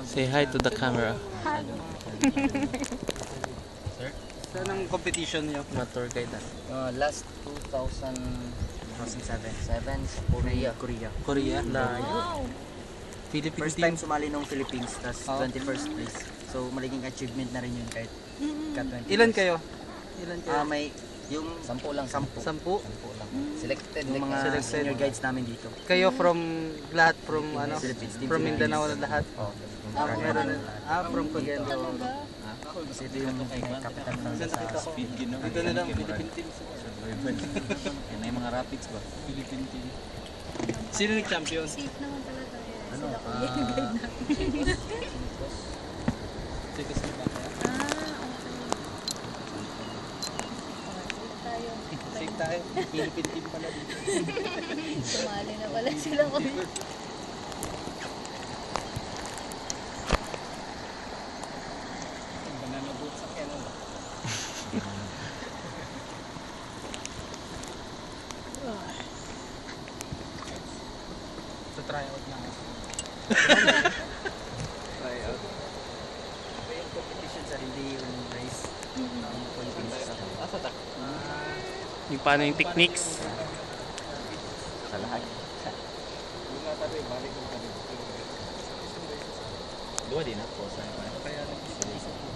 Say hi to the camera. Sir? Saan ang competition niyo? Mga tour guide na. Last 2007 sa Korea. Korea. Wow. Philippines First time sumali ng Philippines, tas 21st place. So malaking achievement na rin yun kahit ka-20. Ilan kayo? Ilan kayo? May yung 10 lang. 10 10? lang. Selected yung mga Selected. senior guides namin dito. Kayo from lahat from ano? Philippines, team From Philippines. Mindanao na lahat? Oh. Meron. From Cagayan. Kasi ito yung capital ng sa speed. Dito na lang Philippine team. Yan ay mga rapids ba? Philippine team. Sino nag-champion? Safe naman talaga yan. Ano? Sige, sige ba kaya? Tayo. Safe tayo. Philippine team pala dito. Sumali na pala sila ko. Banana boat sa keno ba? Sa tryout na ako. Tryout. Yung competition sa hindi yung race. Asa tak? Yung paano yung techniques. Sa lahat. Yung nga tabi, balik yung tabi. Dua din ako sa Kaya nag-isa-isa po.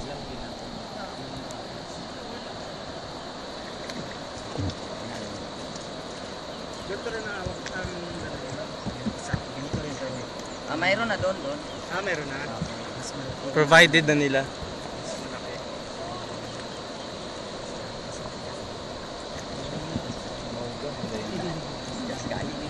ilang din ako. Ganito rin ang awak ng Ganito rin sir. Mayroon na doon. meron na. Mas malaki. Provided na nila. Mas malaki. Gas galing.